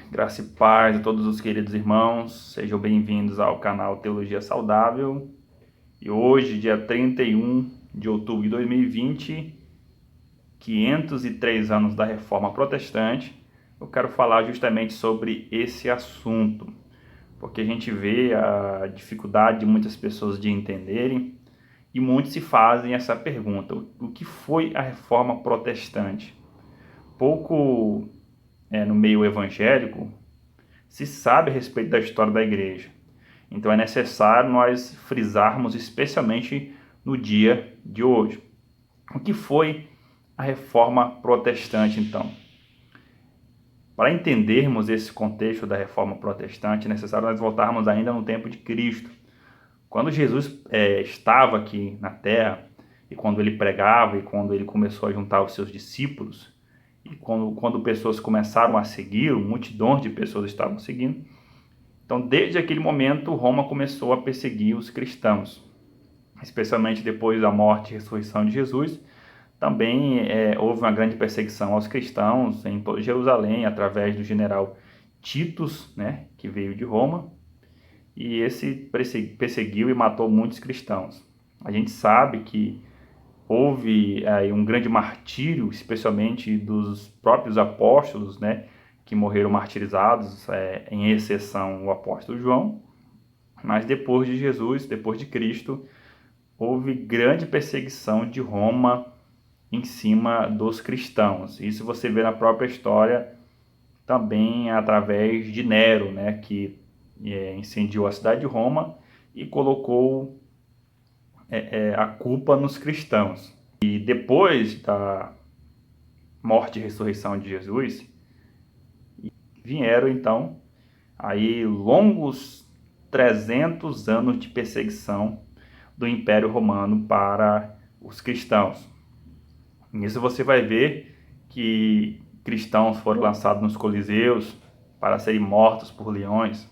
Graça e paz a todos os queridos irmãos, sejam bem-vindos ao canal Teologia Saudável. E hoje, dia 31 de outubro de 2020, 503 anos da Reforma Protestante, eu quero falar justamente sobre esse assunto, porque a gente vê a dificuldade de muitas pessoas de entenderem e muitos se fazem essa pergunta: o que foi a Reforma Protestante? Pouco no meio evangélico se sabe a respeito da história da igreja. Então é necessário nós frisarmos especialmente no dia de hoje. O que foi a Reforma Protestante, então? Para entendermos esse contexto da Reforma Protestante, é necessário nós voltarmos ainda no tempo de Cristo. Quando Jesus estava aqui na Terra, e quando ele pregava, e quando ele começou a juntar os seus discípulos, e quando pessoas começaram a segui-lo, multidões de pessoas estavam seguindo. Então, desde aquele momento, Roma começou a perseguir os cristãos, especialmente depois da morte e ressurreição de Jesus. Também houve uma grande perseguição aos cristãos em toda Jerusalém, através do general Titus, né, que veio de Roma, e esse perseguiu e matou muitos cristãos. A gente sabe que houve um grande martírio, especialmente dos próprios apóstolos, né, que morreram martirizados, em exceção o apóstolo João. Mas depois de Jesus, depois de Cristo, houve grande perseguição de Roma em cima dos cristãos. Isso você vê na própria história também através de Nero, né, que incendiou a cidade de Roma e colocou a culpa nos cristãos. E depois da morte e ressurreição de Jesus, vieram então aí longos 300 anos de perseguição do Império Romano para os cristãos. Nisso você vai ver que cristãos foram lançados nos coliseus para serem mortos por leões.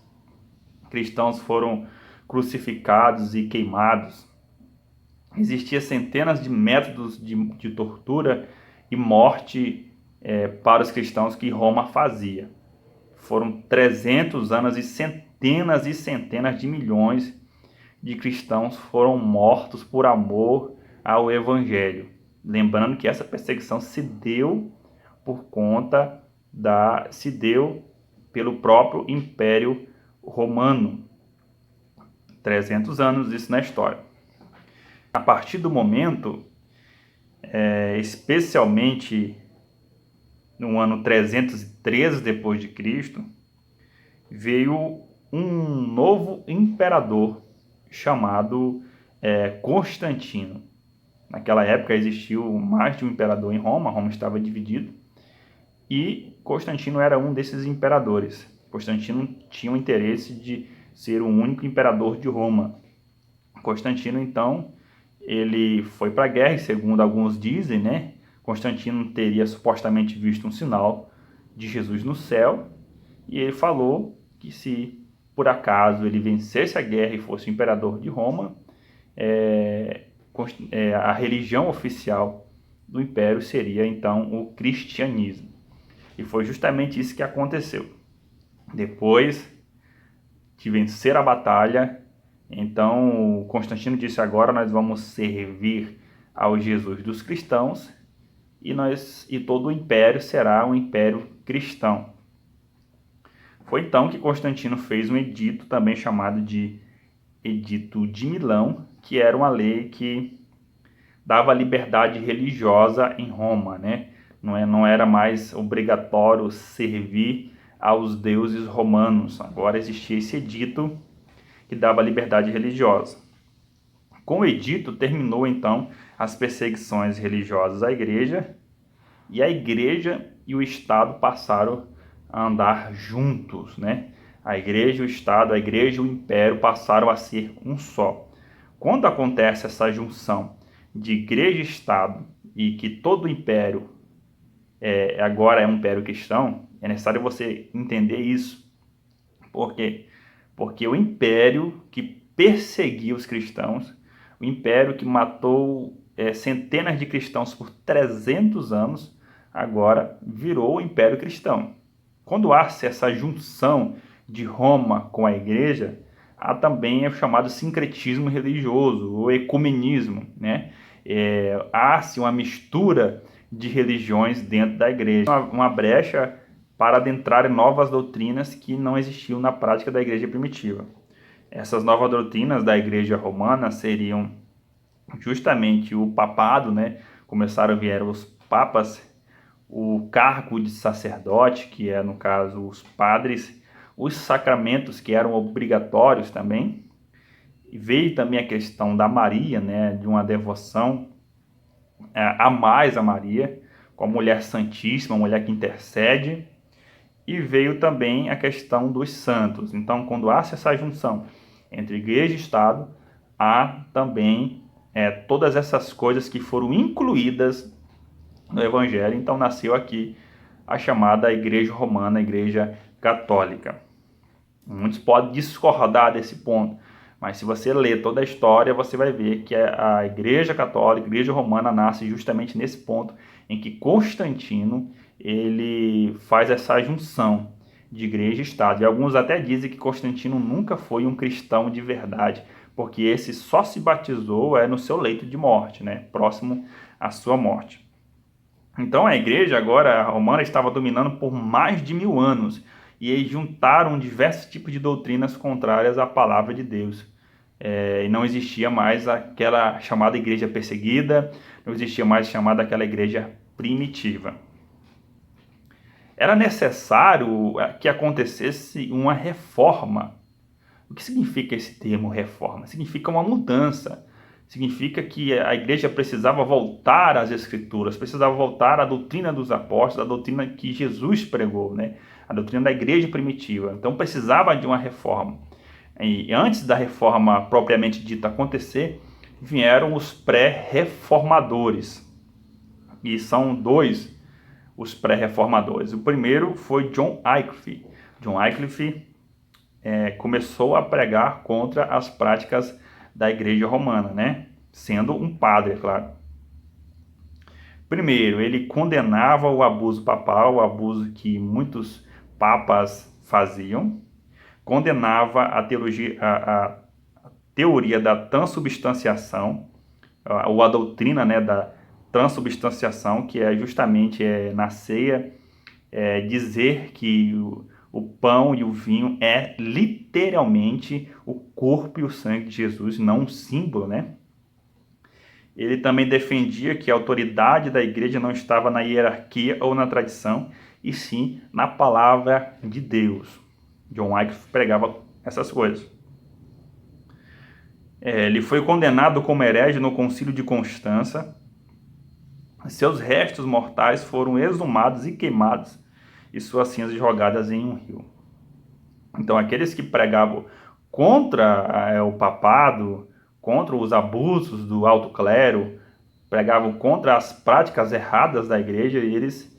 Cristãos foram crucificados e queimados. Existiam centenas de métodos de tortura e morte para os cristãos que Roma fazia. Foram 300 anos e centenas de milhões de cristãos foram mortos por amor ao Evangelho. Lembrando que essa perseguição se deu pelo próprio Império Romano. 300 anos isso na história. A partir do momento, especialmente no ano 313 depois de Cristo, veio um novo imperador chamado Constantino. Naquela época existiu mais de um imperador em Roma, Roma estava dividido, e Constantino era um desses imperadores. Constantino tinha o interesse de ser o único imperador de Roma. Constantino, então, ele foi para a guerra, e segundo alguns dizem, né, Constantino teria supostamente visto um sinal de Jesus no céu, e ele falou que se por acaso ele vencesse a guerra e fosse o imperador de Roma, a religião oficial do império seria então o cristianismo. E foi justamente isso que aconteceu. Depois de vencer a batalha, então Constantino disse: agora nós vamos servir ao Jesus dos cristãos, e todo o império será um império cristão. Foi então que Constantino fez um edito também chamado de Edito de Milão, que era uma lei que dava liberdade religiosa em Roma, né? Não era mais obrigatório servir aos deuses romanos. Agora existia esse edito que dava liberdade religiosa. Com o edito terminou então as perseguições religiosas à igreja, e a igreja e o Estado passaram a andar juntos, né? A igreja e o Estado, a igreja e o império passaram a ser um só. Quando acontece essa junção de igreja e Estado, e que todo o império agora é um império cristão, é necessário você entender isso. Por quê? Porque o império que perseguiu os cristãos, o império que matou centenas de cristãos por 300 anos, agora virou o Império Cristão. Quando há-se essa junção de Roma com a igreja, há também o chamado sincretismo religioso, ou ecumenismo, né? Há-se uma mistura de religiões dentro da igreja, uma brecha para adentrar em novas doutrinas que não existiam na prática da igreja primitiva. Essas novas doutrinas da igreja romana seriam justamente o papado, né? Vieram os papas, o cargo de sacerdote, que é no caso os padres, os sacramentos que eram obrigatórios também. E veio também a questão da Maria, né? De uma devoção a mais a Maria, com a mulher santíssima, a mulher que intercede. E veio também a questão dos santos. Então, quando há essa junção entre igreja e Estado, há também todas essas coisas que foram incluídas no Evangelho. Então, nasceu aqui a chamada Igreja Romana, a Igreja Católica. Muitos podem discordar desse ponto, mas se você ler toda a história, você vai ver que a Igreja Católica, a Igreja Romana, nasce justamente nesse ponto em que Constantino ele faz essa junção de igreja e Estado. E alguns até dizem que Constantino nunca foi um cristão de verdade, porque esse só se batizou no seu leito de morte, né? Próximo à sua morte. Então a igreja agora romana estava dominando por mais de 1000 anos, e eles juntaram diversos tipos de doutrinas contrárias à palavra de Deus. E não existia mais aquela chamada igreja perseguida, não existia mais chamada aquela igreja primitiva. Era necessário que acontecesse uma reforma. O que significa esse termo reforma? Significa uma mudança. Significa que a igreja precisava voltar às escrituras, precisava voltar à doutrina dos apóstolos, à doutrina que Jesus pregou, né? A doutrina da igreja primitiva. Então precisava de uma reforma. E antes da reforma propriamente dita acontecer, vieram os pré-reformadores. E são dois os pré-reformadores. O primeiro foi John Wycliffe. John Wycliffe começou a pregar contra as práticas da igreja romana, né? Sendo um padre, é claro. Primeiro, ele condenava o abuso papal, o abuso que muitos papas faziam, condenava a teoria da transubstanciação, ou a doutrina, né, da transubstanciação, que é justamente na ceia dizer que o pão e o vinho é literalmente o corpo e o sangue de Jesus, não um símbolo, né? Ele também defendia que a autoridade da igreja não estava na hierarquia ou na tradição, e sim na palavra de Deus. John Wycliffe pregava essas coisas. Ele foi condenado como herege no Concílio de Constança. Seus restos mortais foram exumados e queimados, e suas cinzas jogadas em um rio. Então, aqueles que pregavam contra o papado, contra os abusos do alto clero, pregavam contra as práticas erradas da igreja, e eles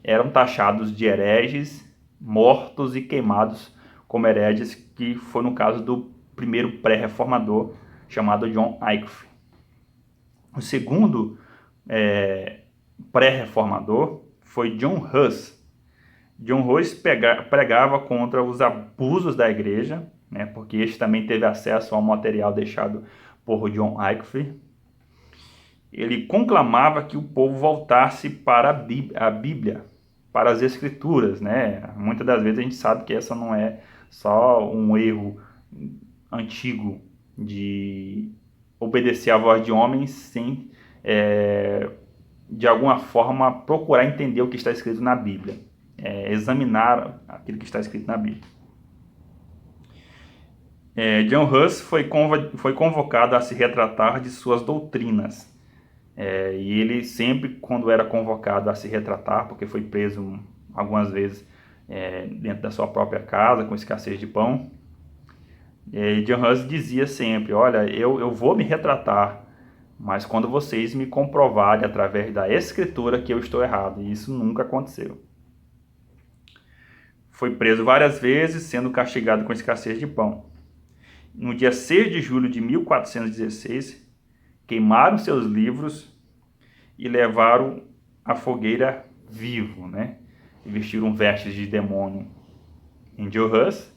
eram taxados de hereges, mortos e queimados como hereges, que foi no caso do primeiro pré-reformador, chamado John Wycliffe. O segundo pré-reformador foi John Huss. John Huss pregava contra os abusos da igreja, né, porque este também teve acesso ao material deixado por John Wycliffe. Ele conclamava que o povo voltasse para a Bíblia, para as Escrituras, né? Muitas das vezes a gente sabe que essa não é só um erro antigo de obedecer à voz de homens sem, de alguma forma, procurar entender o que está escrito na Bíblia, examinar aquilo que está escrito na Bíblia. John Huss foi convocado a se retratar de suas doutrinas. E ele sempre, quando era convocado a se retratar, porque foi preso algumas vezes dentro da sua própria casa, com escassez de pão, John Huss dizia sempre: olha, eu vou me retratar, mas quando vocês me comprovarem através da escritura que eu estou errado. E isso nunca aconteceu. Foi preso várias vezes, sendo castigado com escassez de pão. No dia 6 de julho de 1416, queimaram seus livros e levaram à fogueira vivo, né? e vestiram vestes de demônio em John Huss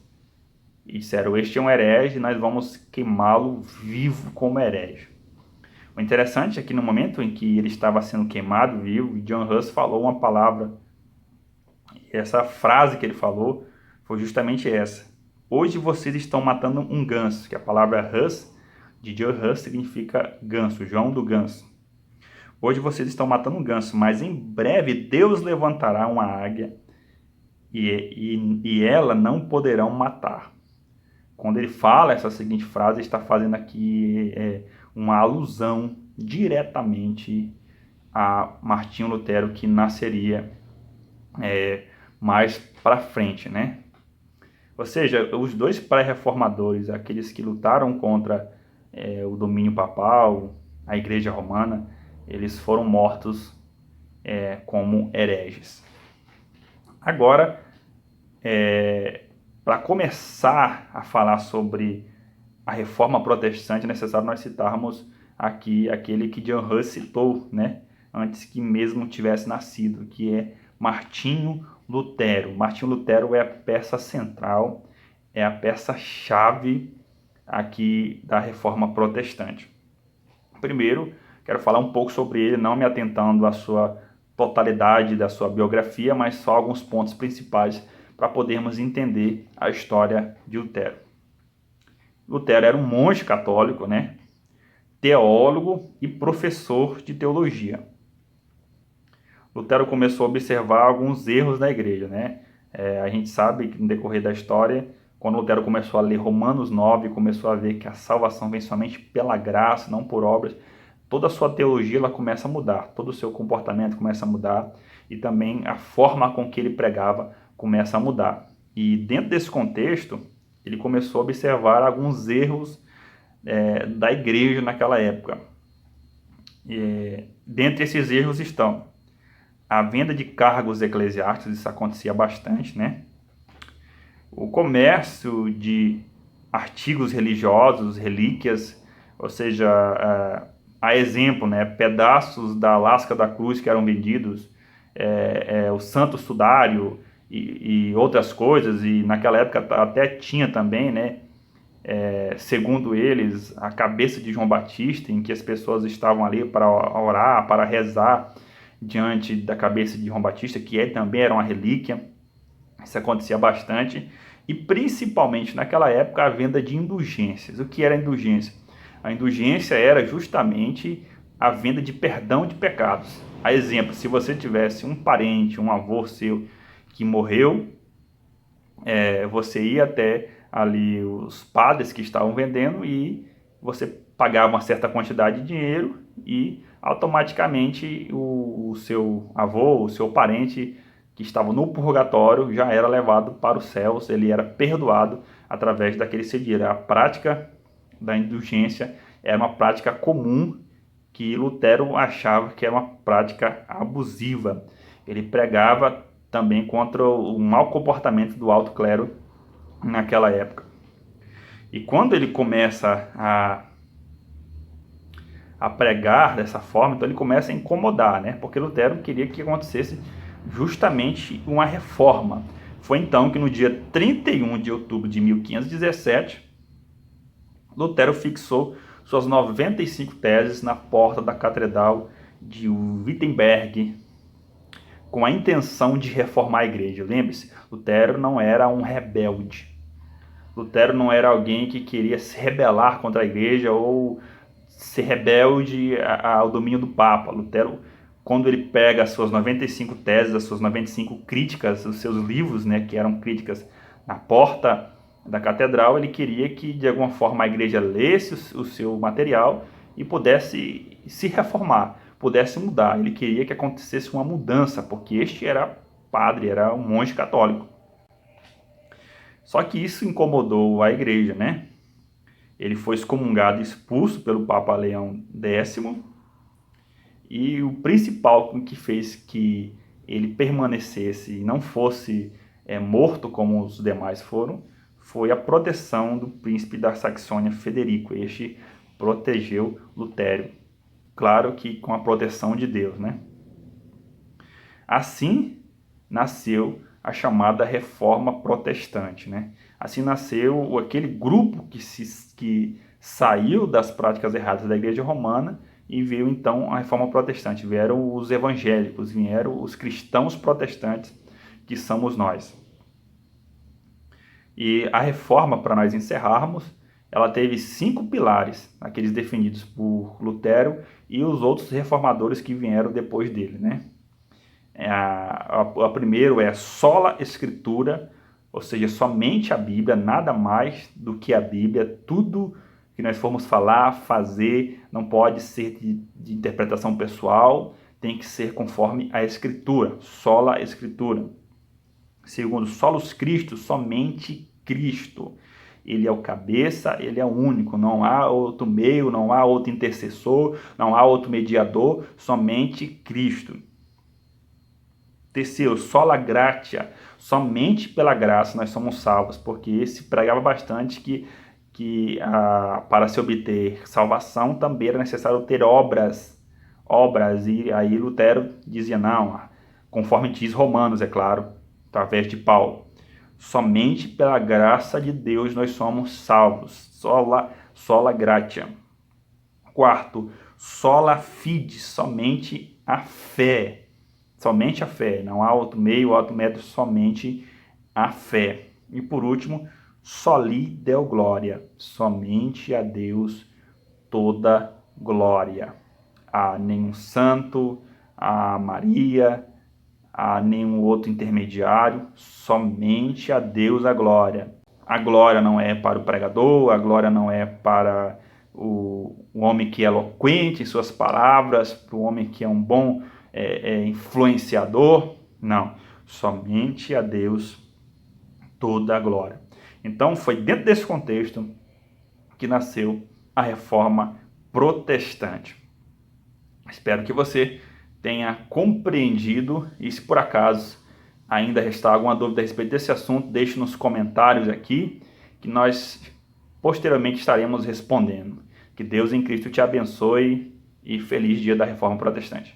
e disseram: este é um herege, nós vamos queimá-lo vivo como herege. O interessante é que no momento em que ele estava sendo queimado vivo, John Huss falou uma palavra, e essa frase que ele falou foi justamente essa: hoje vocês estão matando um ganso, que a palavra Huss, de John Huss, significa ganso, João do ganso. Hoje vocês estão matando um ganso, mas em breve Deus levantará uma águia e ela não poderão matar. Quando ele fala essa seguinte frase, ele está fazendo aqui uma alusão diretamente a Martinho Lutero, que nasceria mais para frente, né? Ou seja, os dois pré-reformadores, aqueles que lutaram contra o domínio papal, a Igreja Romana, eles foram mortos como hereges. Agora, para começar a falar sobre a reforma protestante, é necessário nós citarmos aqui aquele que John Huss citou, né, antes que mesmo tivesse nascido, que é Martinho Lutero. Martinho Lutero é a peça central, é a peça-chave aqui da reforma protestante. Primeiro, quero falar um pouco sobre ele, não me atentando à sua totalidade da sua biografia, mas só alguns pontos principais para podermos entender a história de Lutero. Lutero era um monge católico, né? Teólogo e professor de teologia. Lutero começou a observar alguns erros da igreja, né? A gente sabe que no decorrer da história, quando Lutero começou a ler Romanos 9, começou a ver que a salvação vem somente pela graça, não por obras, toda a sua teologia ela começa a mudar, todo o seu comportamento começa a mudar e também a forma com que ele pregava começa a mudar. E dentro desse contexto, ele começou a observar alguns erros da igreja naquela época. Dentre esses erros estão a venda de cargos eclesiásticos, isso acontecia bastante, né? O comércio de artigos religiosos, relíquias, ou seja, a exemplo, né, pedaços da lasca da cruz que eram vendidos, o santo sudário e outras coisas, e naquela época até tinha também, né, segundo eles, a cabeça de João Batista, em que as pessoas estavam ali para orar, para rezar diante da cabeça de João Batista, que também era uma relíquia. Isso acontecia bastante, e principalmente naquela época a venda de indulgências. O que era indulgência? A indulgência era justamente a venda de perdão de pecados. A exemplo, se você tivesse um parente, um avô seu que morreu, você ia até ali os padres que estavam vendendo e você pagava uma certa quantidade de dinheiro e automaticamente o seu avô, o seu parente que estava no purgatório já era levado para os céus, ele era perdoado através daquele seu dinheiro. A prática da indulgência era uma prática comum que Lutero achava que era uma prática abusiva. Ele pregava também contra o mau comportamento do alto clero naquela época. E quando ele começa a pregar dessa forma, então ele começa a incomodar, né? Porque Lutero queria que acontecesse justamente uma reforma. Foi então que no dia 31 de outubro de 1517, Lutero fixou suas 95 teses na porta da Catedral de Wittenberg, com a intenção de reformar a igreja. Lembre-se, Lutero não era um rebelde. Lutero não era alguém que queria se rebelar contra a igreja ou ser rebelde ao domínio do Papa. Lutero, quando ele pega as suas 95 teses, as suas 95 críticas, os seus livros, né, que eram críticas na porta da catedral, ele queria que de alguma forma a igreja lesse o seu material e pudesse se reformar, pudesse mudar. Ele queria que acontecesse uma mudança, porque este era padre, era um monge católico. Só que isso incomodou a igreja, né? Ele foi excomungado e expulso pelo Papa Leão X, e o principal que fez que ele permanecesse e não fosse morto como os demais foram, foi a proteção do príncipe da Saxônia, Federico. Este protegeu Lutero, claro que com a proteção de Deus, né? Assim, nasceu a chamada Reforma Protestante, né? Assim nasceu aquele grupo que saiu das práticas erradas da Igreja Romana e veio então a Reforma Protestante. Vieram os evangélicos, vieram os cristãos protestantes, que somos nós. E a reforma, para nós encerrarmos, ela teve 5 pilares, aqueles definidos por Lutero e os outros reformadores que vieram depois dele, né? A primeiro é sola escritura, ou seja, somente a Bíblia, nada mais do que a Bíblia. Tudo que nós formos falar, fazer, não pode ser de interpretação pessoal, tem que ser conforme a Escritura, sola escritura. Segundo, solos Cristo, somente Cristo. Ele é o cabeça, ele é o único, não há outro meio, não há outro intercessor, não há outro mediador, somente Cristo. Terceiro, sola gratia, somente pela graça nós somos salvos, porque esse pregava bastante que para se obter salvação também era necessário ter obras, e aí Lutero dizia, não, conforme diz Romanos, é claro, através de Paulo, somente pela graça de Deus nós somos salvos, sola gratia. Quarto, sola fide, somente a fé. Somente a fé, não há outro meio, outro método, somente a fé. E por último, soli deo glória, somente a Deus toda glória. A nenhum santo, a Maria, a nenhum outro intermediário, somente a Deus a glória. A glória não é para o pregador, a glória não é para o homem que é eloquente em suas palavras, para o homem que é um bom influenciador, não, somente a Deus toda a glória. Então foi dentro desse contexto que nasceu a Reforma Protestante. Espero que você tenha compreendido, e se por acaso ainda restar alguma dúvida a respeito desse assunto, deixe nos comentários aqui, que nós posteriormente estaremos respondendo. Que Deus em Cristo te abençoe e feliz dia da Reforma Protestante.